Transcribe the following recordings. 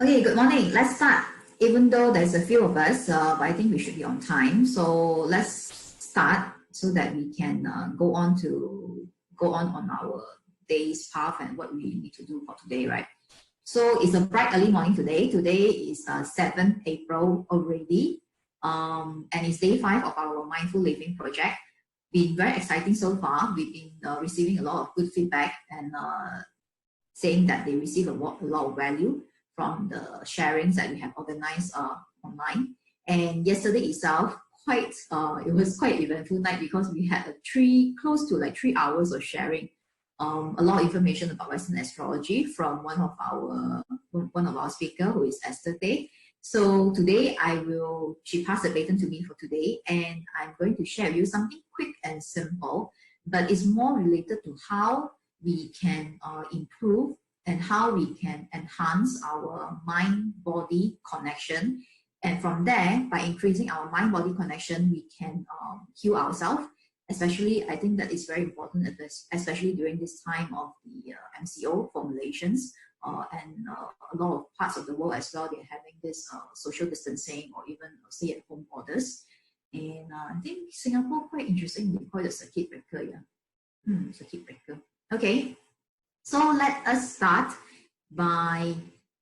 Okay, good morning. Let's start. Even though there's a few of us, but I think we should be on time. So let's start so that we can go on our day's path and what we need to do for today, right? So it's a bright early morning today. Today is 7th April already, and it's day 5 of our mindful living project. Been very exciting so far. We've been receiving a lot of good feedback and saying that they receive a lot of value from the sharings that we have organized online. And yesterday itself, it was quite eventful night because we had close to like 3 hours of sharing a lot of information about Western astrology from one of our speaker, who is Esther Day. So today she passed the baton to me for today, and I'm going to share with you something quick and simple, but it's more related to how we can improve and how we can enhance our mind-body connection. And from there, by increasing our mind-body connection, we can heal ourselves. Especially, I think that is very important, especially during this time of the MCO formulations and a lot of parts of the world as well. They're having this social distancing or even stay-at-home orders. And I think Singapore quite interesting. We call it a circuit breaker, yeah. Circuit breaker. Okay, so let us start by,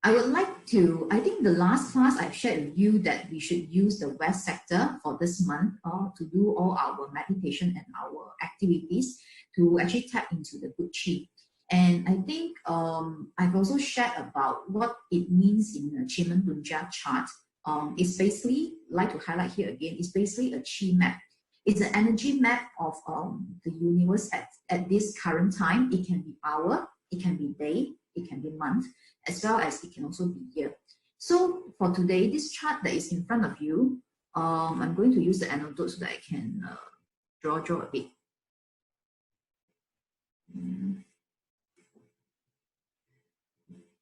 I think the last class I've shared with you that we should use the West sector for this month to do all our meditation and our activities to actually tap into the good chi. And I think I've also shared about what it means in the Qimendunjia chart. It's basically, like to highlight here again, it's basically a chi map. It's an energy map of the universe at this current time. It can be hour, it can be day, it can be month, as well as it can also be year. So for today, this chart that is in front of you, I'm going to use the anecdote so that I can draw a bit.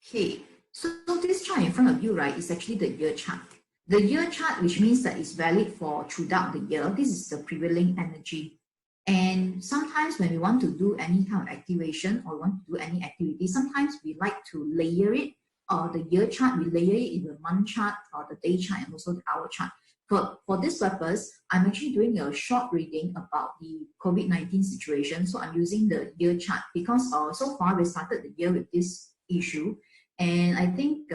Okay, so this chart in front of you, right, is actually the year chart. The year chart, which means that it's valid for throughout the year. This is the prevailing energy. And sometimes when we want to do any kind of activation or want to do any activity, sometimes we like to layer it. The year chart, we layer it in the month chart or the day chart and also the hour chart. For this purpose, I'm actually doing a short reading about the COVID-19 situation. So I'm using the year chart because so far we started the year with this issue. And I think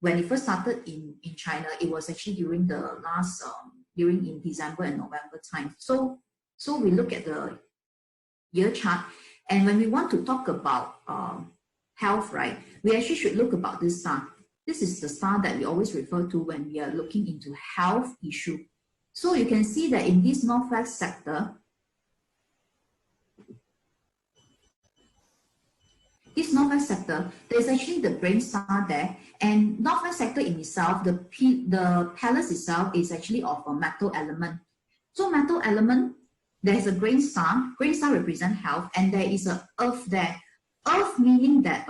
when it first started in China, it was actually during the last, during in December and November time. So we look at the year chart, and when we want to talk about health, right, we actually should look about this star. This is the star that we always refer to when we are looking into health issue. So you can see that in this northwest sector, there's actually the brain star there, and northwest sector in itself, the palace itself is actually of a metal element. So metal element, there's a grain star. Grain star represents health, and there is a earth there. Earth meaning that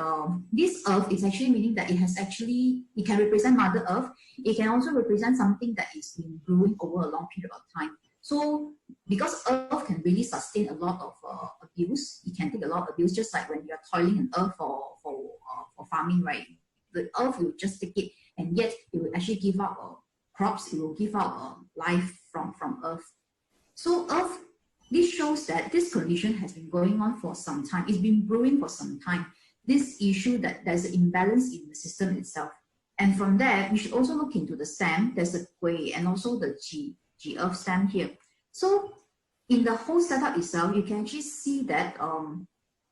this earth is actually meaning that it can represent Mother Earth. It can also represent something that is been brewing over a long period of time. So because earth can really sustain a lot of abuse, it can take a lot of abuse, just like when you're toiling in earth for farming, right? The earth will just take it, and yet it will actually give out crops. It will give out life from earth. So earth, this shows that this condition has been going on for some time. It's been brewing for some time. This issue that there's an imbalance in the system itself. And from there, we should also look into the stem. There's a Gui and also the G Earth stem here. So in the whole setup itself, you can actually see that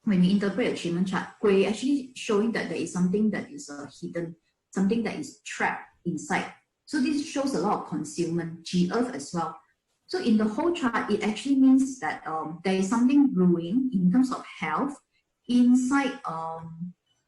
when we interpret a Qimeng chart, Gui actually showing that there is something that is hidden, something that is trapped inside. So this shows a lot of concealment, G Earth as well. So in the whole chart, it actually means that there is something brewing in terms of health inside,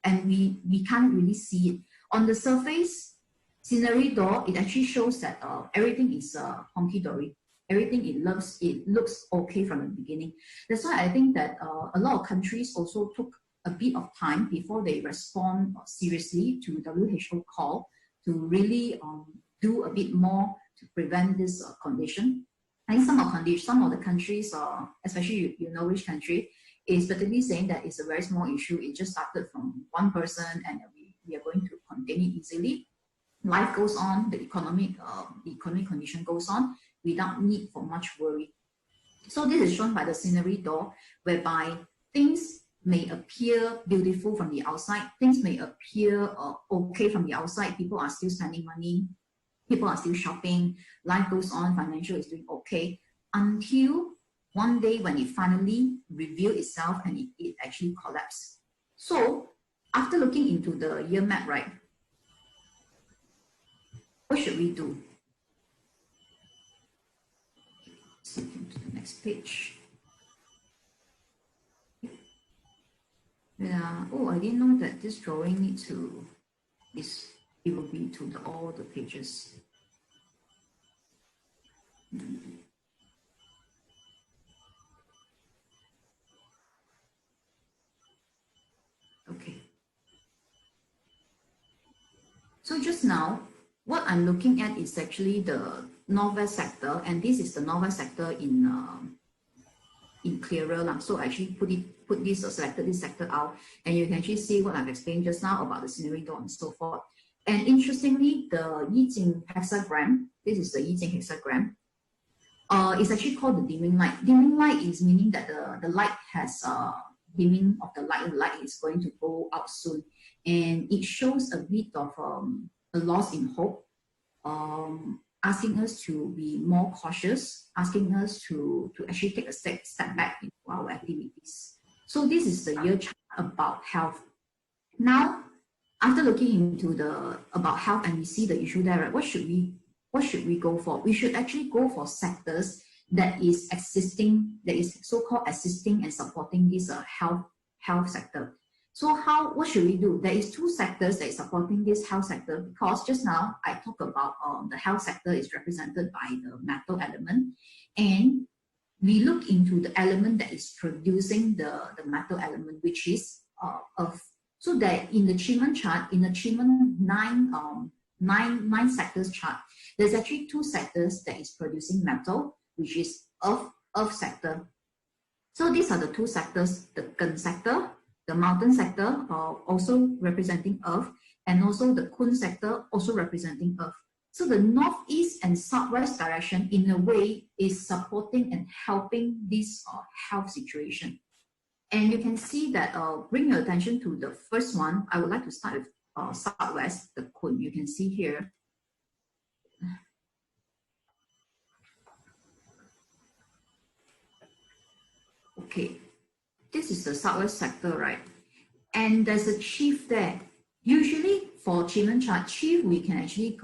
and we can't really see it. On the surface, scenery door, it actually shows that everything is honky-dory. Everything, it looks okay from the beginning. That's why I think that a lot of countries also took a bit of time before they respond seriously to WHO call to really do a bit more to prevent this condition. I think some of the countries, especially you know which country, is particularly saying that it's a very small issue. It just started from one person, and we are going to contain it easily. Life goes on, the economic condition goes on without need for much worry. So this is shown by the scenery door, whereby things may appear beautiful from the outside, things may appear okay from the outside, people are still spending money, people are still shopping, life goes on, financial is doing okay, until one day when it finally reveals itself and it actually collapses. So after looking into the year map, right, what should we do? Skip into the next page. Yeah. Oh, I didn't know that this drawing needs to it will be to all the pages. Okay. So just now, what I'm looking at is actually the northwest sector, and this is the northwest sector in clearer. So I actually selected this sector out, and you can actually see what I've explained just now about the scenery door and so forth. And interestingly, the Yijing hexagram, this is the Yijing hexagram, it's actually called the dimming light. Dimming light is meaning that the light has dimming of the light is going to go out soon, and it shows a bit of a loss in hope, asking us to be more cautious, asking us to actually take a step back into our activities. So this is the year chart about health. Now, after looking into the about health and we see the issue there, right, what should we go for? We should actually go for sectors that is so-called assisting and supporting this health sector. So what should we do? There is two sectors that is supporting this health sector, because just now I talked about the health sector is represented by the metal element, and we look into the element that is producing the metal element, which is earth. So that in the Qimen chart, in the Qimen nine sectors chart, there's actually two sectors that is producing metal, which is earth sector. So these are the two sectors, the Gen sector, the mountain sector, also representing earth, and also the Kun sector, also representing earth. So the northeast and southwest direction, in a way, is supporting and helping this health situation. And you can see that, bring your attention to the first one. I would like to start with southwest, the Kun. You can see here. Okay, this is the southwest sector, right? And there's a chief there. Usually for Qimen chart, chief, we can actually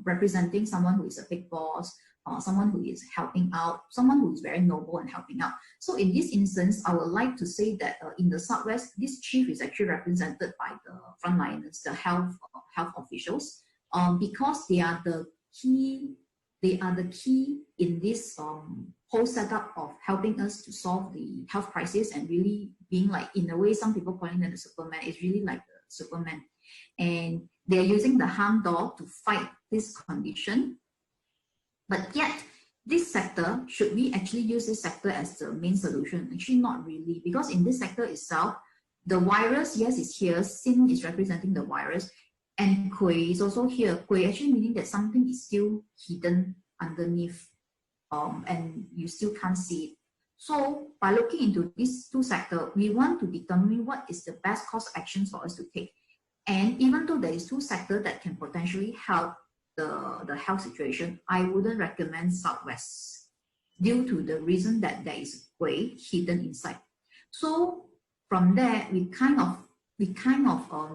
representing someone who is a big boss, someone who is helping out, someone who is very noble and helping out. So in this instance, I would like to say that in the southwest, this chief is actually represented by the frontliners, the health officials, because they are the key in this whole setup of helping us to solve the health crisis, and really being like, in a way, some people calling them the Superman, is really like the Superman. And they're using the harm door to fight this condition. But yet, this sector, should we actually use this sector as the main solution? Actually, not really, because in this sector itself, the virus, yes, is here. Sin is representing the virus, and Kui is also here. Kui actually meaning that something is still hidden underneath, and you still can't see it. So by looking into these two sectors, we want to determine what is the best course of actions for us to take. And even though there is two sectors that can potentially help the health situation, I wouldn't recommend southwest, due to the reason that there is Kui hidden inside. So from there, we kind of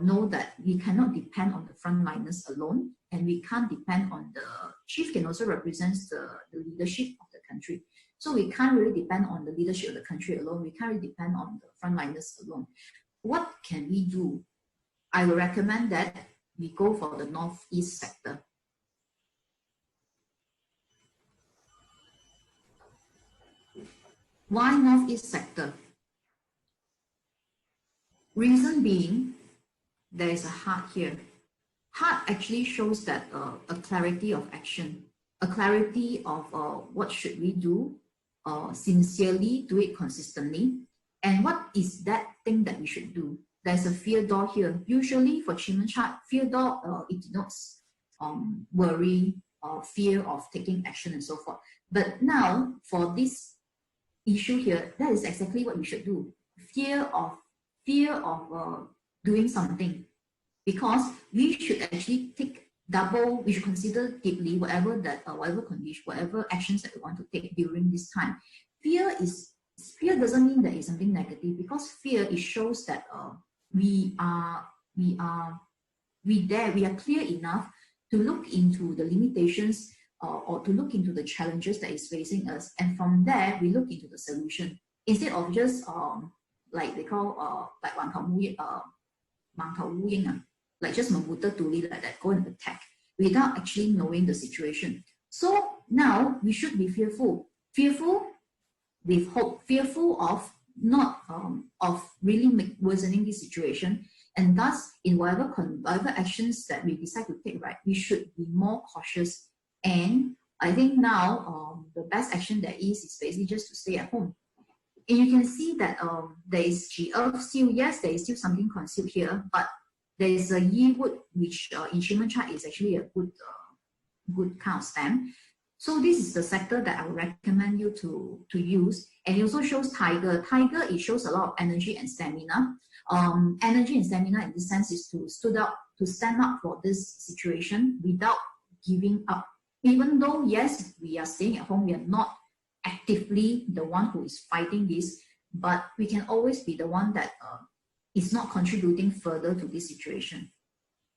know that we cannot depend on the frontliners alone, and we can't depend on the chief. Can also represent the leadership of the country. So we can't really depend on the leadership of the country alone. We can't really depend on the frontliners alone. What can we do? I would recommend that we go for the northeast sector. Why northeast sector? Reason being, there is a heart here. Heart actually shows that a clarity of action, a clarity of what should we do, sincerely do it consistently, and what is that thing that we should do. there's a fear door here. Usually for Qimendunjia chart, fear door, it denotes worry or fear of taking action and so forth. But now for this issue here, that is exactly what we should do. Fear of doing something, because we should actually we should consider deeply whatever condition, whatever actions that we want to take during this time. Fear doesn't mean that it's something negative, because fear, it shows that we are clear enough to look into the limitations or to look into the challenges that is facing us, and from there we look into the solution, instead of just like they call like like just like that, go and attack without actually knowing the situation. So now we should be fearful with hope, fearful of not of really worsening this situation, and thus in whatever actions that we decide to take, right, we should be more cautious. And I think now the best action there is basically just to stay at home. And you can see that there is Earth still, yes, there is still something concealed here, but there is a Yi wood, which in Qimendunjia chart is actually a good kind of stem. So this is the sector that I would recommend you to use. And it also shows tiger. Tiger, it shows a lot of energy and stamina. Energy and stamina in this sense is to stand up for this situation without giving up. Even though, yes, we are staying at home, we are not actively the one who is fighting this, but we can always be the one that is not contributing further to this situation.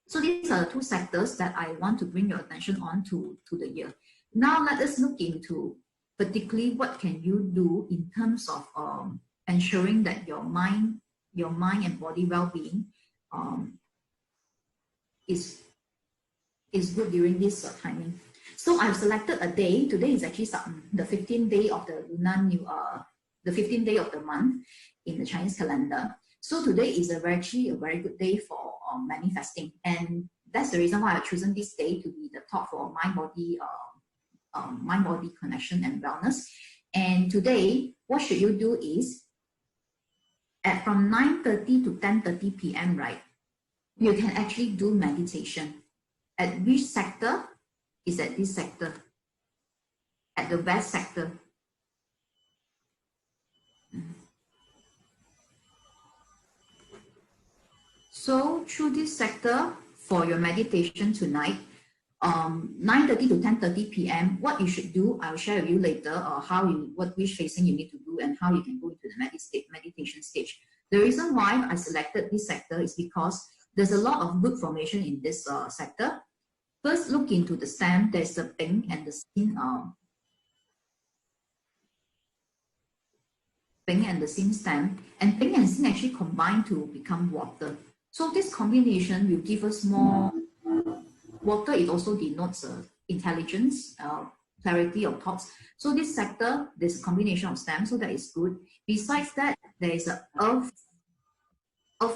So these are the two sectors that I want to bring your attention on to the year. Now let us look into particularly what can you do in terms of ensuring that your mind and body well-being is good during this timing. So I've selected a day. Today is actually the 15th day of the lunar the 15th day of the month in the Chinese calendar. So today is actually a very good day for manifesting, and that's the reason why I've chosen this day to be the top for mind-body connection and wellness. And today, what should you do is from 9:30 to 10:30 p.m. right, you can actually do meditation. At which sector? Is at this sector, at the west sector. So through this sector for your meditation tonight, 9:30 to 10:30 p.m. what you should do, I'll share with you later which facing you need to do and how you can go into the meditation stage. The reason why I selected this sector is because there's a lot of good formation in this sector. First, look into the stem. There's the pink and the sin stem, and pink and sin actually combine to become water. So this combination will give us more water. It also denotes intelligence, clarity of thoughts. So this sector, there's a combination of stems, so that is good. Besides that, there is a earth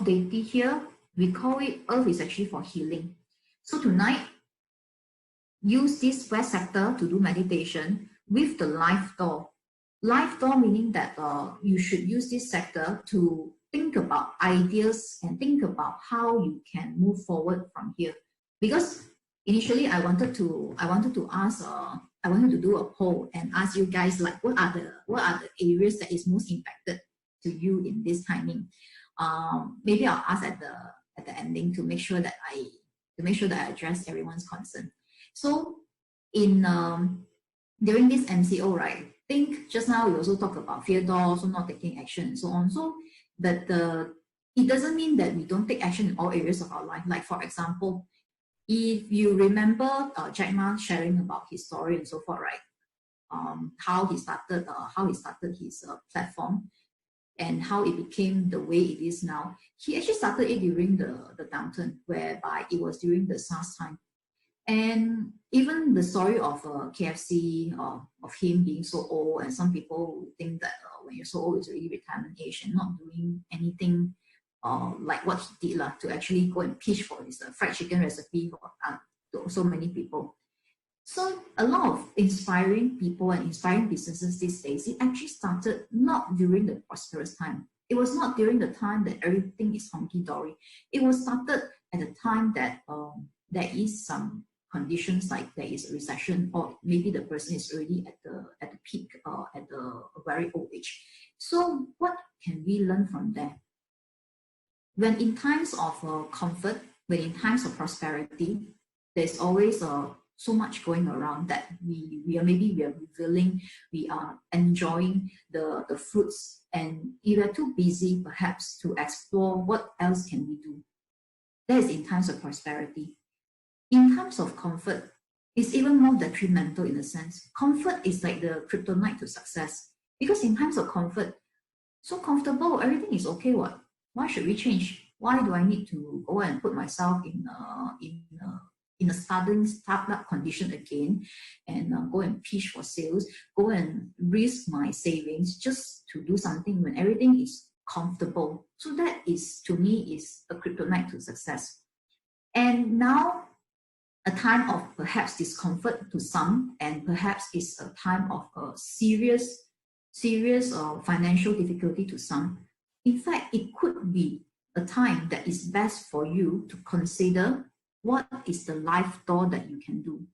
deity here. We call it earth is actually for healing. So tonight, use this west sector to do meditation with the life door. Life door meaning that you should use this sector to think about ideas and think about how you can move forward from here. Because initially I wanted to do a poll and ask you guys, like, what are the areas that is most impacted to you in this timing. Maybe I'll ask at the ending to make sure that I address everyone's concern. So in during this MCO, right, think just now we also talked about fear door, so not taking action and so on. So but it doesn't mean that we don't take action in all areas of our life. Like for example, if you remember Jaena sharing about his story and so forth, right? How he started his platform and how it became the way it is now. He actually started it during the downturn, whereby it was during the SARS time. And even the story of KFC, of him being so old, and some people think that when you're so old, it's already retirement age and not doing anything like what he did to actually go and pitch for his fried chicken recipe to so many people. So a lot of inspiring people and inspiring businesses these days, it actually started not during the prosperous time, It was not during the time that everything is hunky-dory. It was started at the time that there is some conditions, like there is a recession, or maybe the person is already at the peak, at a very old age. So what can we learn from there? When in times of comfort, when in times of prosperity, there's always so much going around that we are revealing, we are enjoying the fruits, and if we're too busy perhaps to explore what else can we do. That is in times of prosperity. In times of comfort, it's even more detrimental in a sense. Comfort is like the kryptonite to success, because in times of comfort, so comfortable, everything is okay. What? Why should we change? Why do I need to go and put myself in a startup condition again, and go and pitch for sales, go and risk my savings just to do something when everything is comfortable? So that is, to me, is a kryptonite to success. And now, a time of perhaps discomfort to some, and perhaps it's a time of serious financial difficulty to some. In fact, it could be a time that is best for you to consider what is the life door that you can do.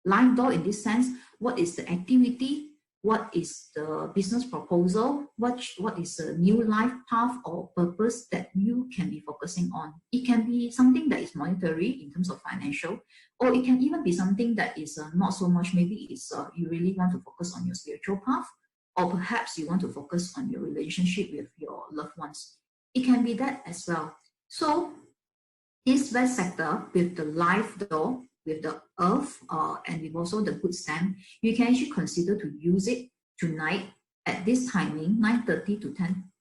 Life door in this sense, what is the activity, what is the business proposal, what is a new life path or purpose that you can be focusing on. It can be something that is monetary in terms of financial, or it can even be something that is not so much. Maybe it's you really want to focus on your spiritual path, or perhaps you want to focus on your relationship with your loved ones. It can be that as well. So this west sector with the life door, with the earth, and with also the good stamp, you can actually consider to use it tonight at this timing, 9:30 to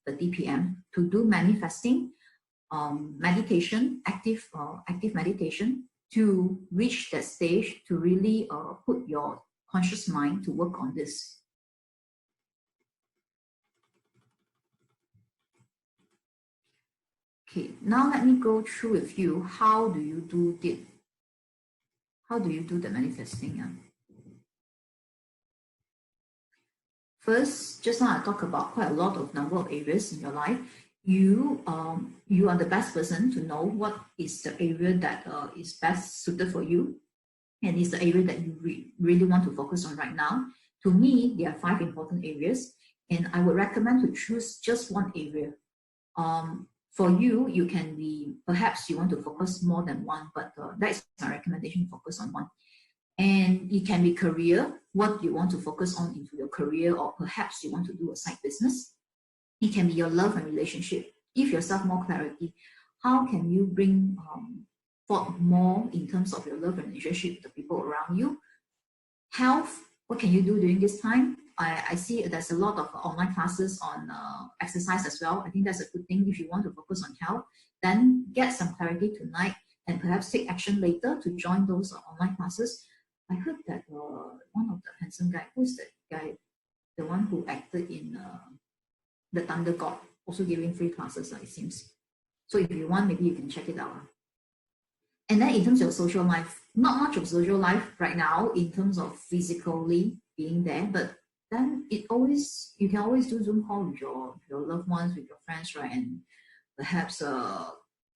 10:30 p.m. to do manifesting, meditation, active meditation, to reach that stage, to really put your conscious mind to work on this. Okay, now let me go through with you, how do you do the manifesting? First, just now I talked about quite a lot of number of areas in your life. You are the best person to know what is the area that is best suited for you, and is the area that you really want to focus on right now. To me, there are 5 important areas, and I would recommend to choose just one area. For you, you can be, perhaps you want to focus more than one, but that is my recommendation, focus on one. And it can be career, what you want to focus on into your career, or perhaps you want to do a side business. It can be your love and relationship. Give yourself more clarity. How can you bring forth more in terms of your love and relationship with the people around you? Health, what can you do during this time? I see there's a lot of online classes on exercise as well. I think that's a good thing. If you want to focus on health, then get some clarity tonight and perhaps take action later to join those online classes. I heard that one of the handsome guy, who's that guy, the one who acted in The Thunder God, also giving free classes, it seems. So if you want, maybe you can check it out. And then in terms of social life, not much of social life right now in terms of physically being there, but then you can always do Zoom call with your loved ones, with your friends, right? And perhaps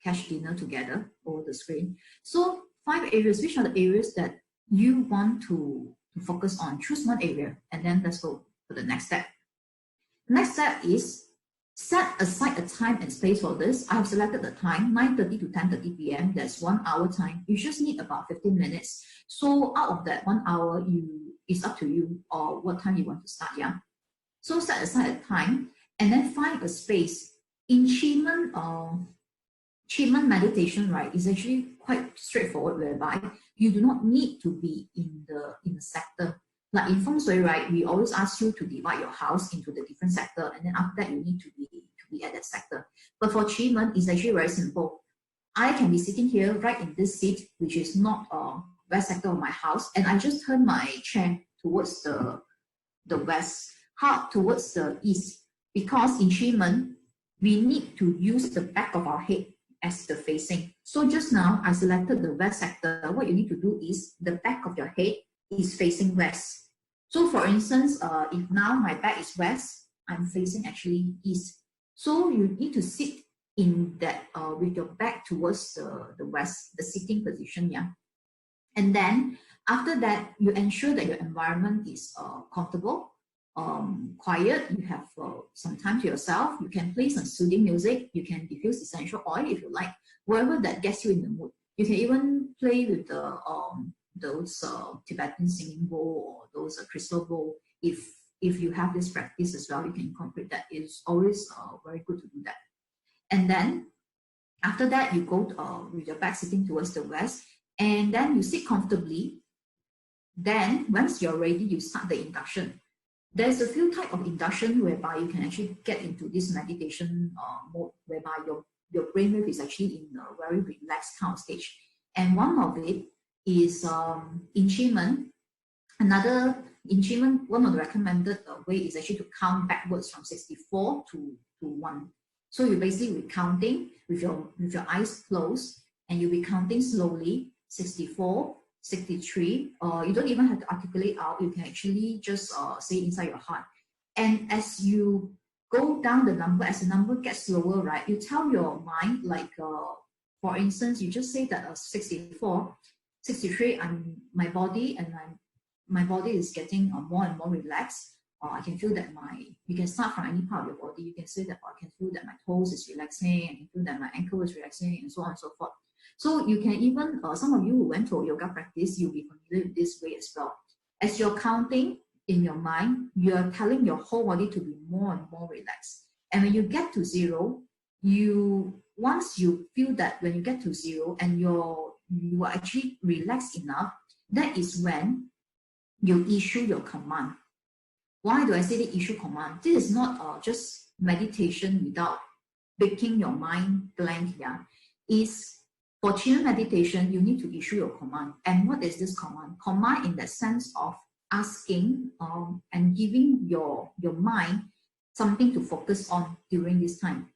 catch dinner together over the screen. So 5 areas. Which are the areas that you want to focus on? Choose one area, and then let's go for the next step. The next step is set aside a time and space for this. I have selected the time, 9:30 to 10:30 p.m. That's 1 hour time. You just need about 15 minutes. So out of that 1 hour, it's up to you or what time you want to start, yeah? So set aside a time and then find a space. In Qimendunjia meditation, right, is actually quite straightforward, whereby you do not need to be in the sector. Like in Feng Shui, right, we always ask you to divide your house into the different sector, and then after that you need to be at that sector. But for Qimendunjia, it's actually very simple. I can be sitting here right in this seat, which is not west sector of my house, and I just turn my chair towards the west, towards the east, because in Qimendunjia, we need to use the back of our head as the facing. So just now, I selected the west sector. What you need to do is the back of your head is facing west. So for instance, if now my back is west, I'm facing actually east. So you need to sit in that with your back towards the west, the sitting position, yeah. And then after that, you ensure that your environment is comfortable, quiet. You have some time to yourself. You can play some soothing music. You can diffuse essential oil if you like, whatever that gets you in the mood. You can even play with the those Tibetan singing bowl or those crystal bowl. If you have this practice as well, you can incorporate that. It's always very good to do that. And then after that, you go with your back sitting towards the west, and then you sit comfortably. Then once you're ready, you start the induction. There's a few types of induction whereby you can actually get into this meditation mode, whereby your brainwave is actually in a very relaxed kind of stage. And one of it is Qimendunjia. Another Qimendunjia, one of the recommended way is actually to count backwards from 64 to 1. So you're basically recounting with your eyes closed, and you'll be counting slowly, 64, 63. You don't even have to articulate out. You can actually just say inside your heart. And as you go down the number, as the number gets slower, right, you tell your mind, like, for instance, you just say that 64, 63, my body is getting more and more relaxed. I can feel that you can start from any part of your body. You can say that I can feel that my toes is relaxing, I can feel that my ankle is relaxing, and so on and so forth. So you can even, some of you who went to a yoga practice, you'll be familiar with this way as well. As you're counting in your mind, you're telling your whole body to be more and more relaxed. And when you get to 0, once you feel that when you get to 0 and you are actually relaxed enough, that is when you issue your command. Why do I say the issue command? This is not just meditation without making your mind blank. Yeah, is for Qigong meditation, you need to issue your command. And what is this command? Command in the sense of asking and giving your mind something to focus on during this time.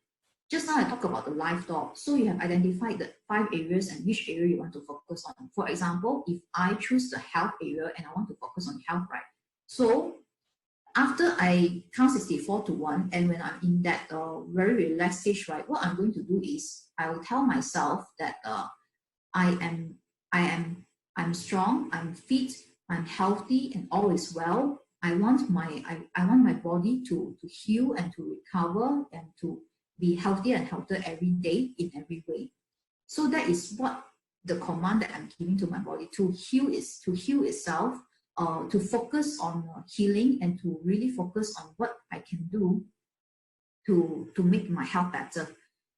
Just now I talked about the life door. So you have identified the 5 areas and which area you want to focus on. For example, if I choose the health area and I want to focus on health, right? So after I count 64 to 1, and when I'm in that very relaxed stage, right, what I'm going to do is I will tell myself that I'm strong, I'm fit, I'm healthy, and all is well. I want my body to heal and to recover and to be healthier and healthier every day in every way. So that is what the command that I'm giving to my body to heal itself. To focus on healing and to really focus on what I can do to make my health better.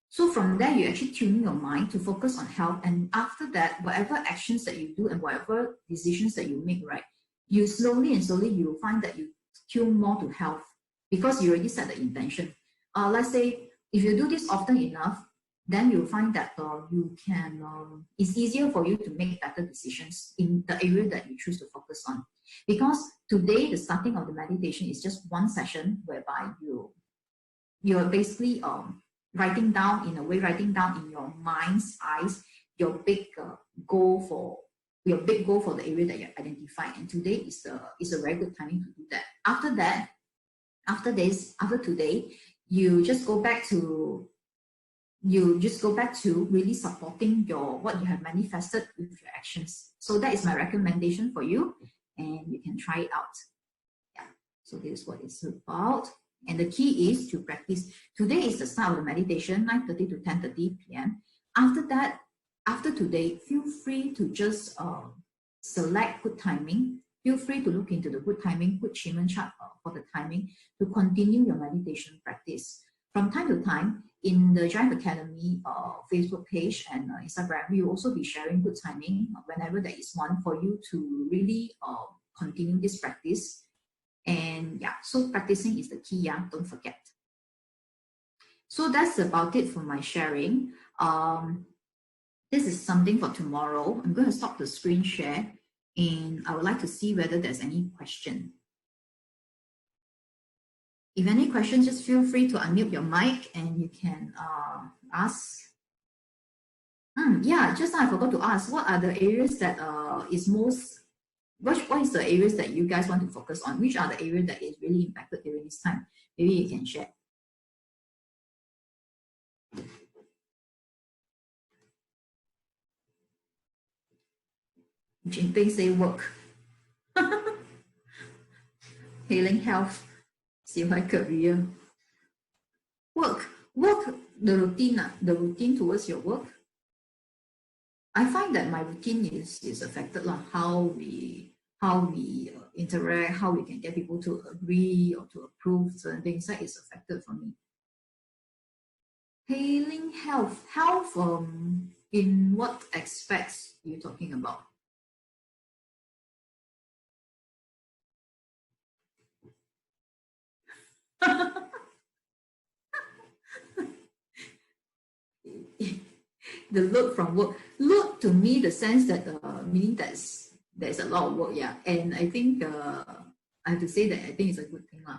So from there, you actually tune your mind to focus on health. And after that, whatever actions that you do and whatever decisions that you make, right, you slowly you'll find that you tune more to health because you already set the intention. Let's say if you do this often enough, then you'll find that you can, it's easier for you to make better decisions in the area that you choose to focus on. Because today, the starting of the meditation is just one session whereby you're basically writing down in your mind's eyes your big goal for the area that you identified. And today is a very good timing to do that. After today, you just go back to really supporting what you have manifested with your actions. So that is my recommendation for you, and you can try it out. Yeah. So this is what it's about. And the key is to practice. Today is the start of the meditation, 9:30 to 10:30 p.m. After that, after today, feel free to just select good timing. Feel free to look into the good timing, good Qimeng chart for the timing to continue your meditation practice. From time to time, in the Giant Academy Facebook page and Instagram, we will also be sharing good timing whenever there is one for you to really continue this practice. And yeah, so practicing is the key, yeah, don't forget. So that's about it for my sharing. This is something for tomorrow. I'm going to stop the screen share and I would like to see whether there's any question. If any questions, just feel free to unmute your mic and you can ask. Yeah, just now I forgot to ask, what are the areas that what is the areas that you guys want to focus on? Which are the areas that is really impacted during this time? Maybe you can share. Jinping say work. Healing health, 喜欢 career. Work, the routine, the routine towards your work. I find that my routine is affected lah. How we interact, how we can get people to agree or to approve certain things, that is affected for me. Healing health, in what aspects are you talking about? The load from work. Load to me, the sense that meaning there's a lot of work, yeah. And I think I have to say that I think it's a good thing lah.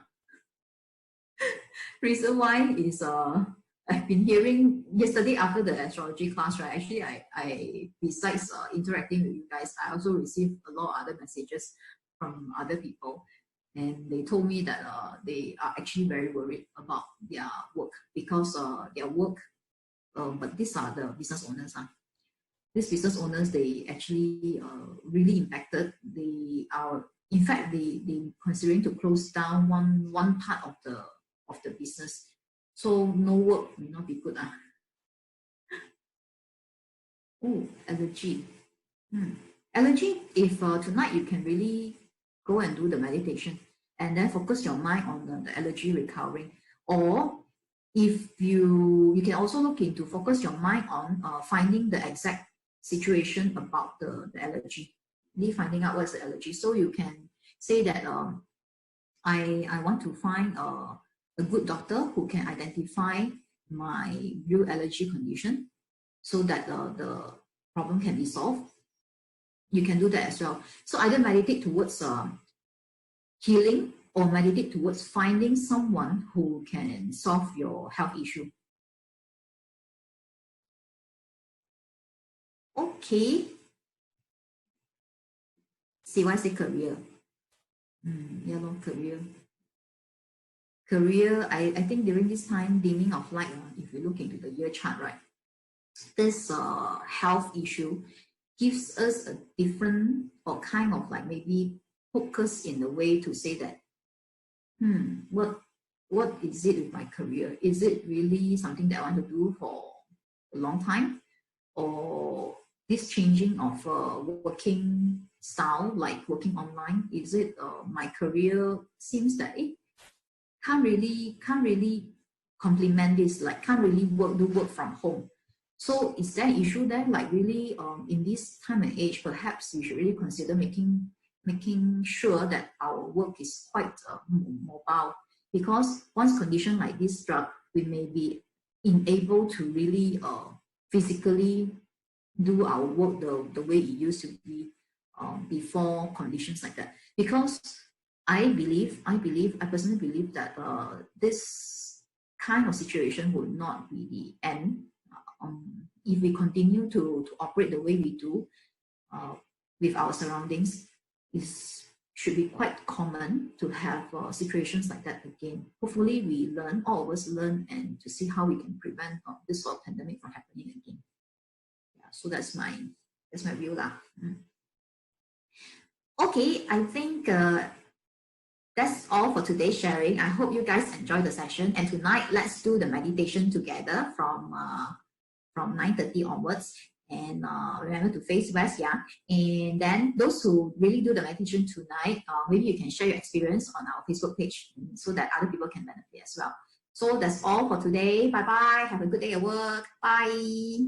Reason why is I've been hearing yesterday after the astrology class, right? Actually, I besides interacting with you guys, I also received a lot of other messages from other people, and they told me that they are actually very worried about their work because their work. But these are the business owners. These business owners, they actually really impacted. They are, in fact, they considering to close down one part of the business. So no work may not be good. Oh, allergy. Allergy. If tonight you can really go and do the meditation and then focus your mind on the allergy recovering, or if you can also look into focus your mind on finding the exact situation about the allergy, really finding out what's the allergy. So you can say that I want to find a good doctor who can identify my real allergy condition so that the problem can be solved. You can do that as well. So either meditate towards healing or meditate towards finding someone who can solve your health issue. Okay. See, why say career? Yeah, career. Career, I think during this time, dimming of light, if you look into the year chart, right, this health issue gives us a different or kind of like maybe focus in a way to say that, what is it with my career? Is it really something that I want to do for a long time? Or this changing of working style, like working online, is it my career seems that it can't really complement this, like can't really do work from home. So is there an issue there? Like really in this time and age, perhaps we should really consider making sure that our work is quite mobile, because once condition like this drop, we may be unable to really physically do our work the way it used to be before conditions like that. Because I personally believe that this kind of situation will not be the end. If we continue to operate the way we do with our surroundings, it should be quite common to have situations like that again. Hopefully we learn, all of us learn, and to see how we can prevent this sort of pandemic from happening again. Yeah, so that's my view lah. Okay, I think that's all for today's sharing. I hope you guys enjoyed the session, and tonight let's do the meditation together from 9:30 onwards. And remember to face west, yeah. And then those who really do the meditation tonight, maybe you can share your experience on our Facebook page so that other people can benefit as well. So that's all for today. Bye bye. Have a good day at work. Bye.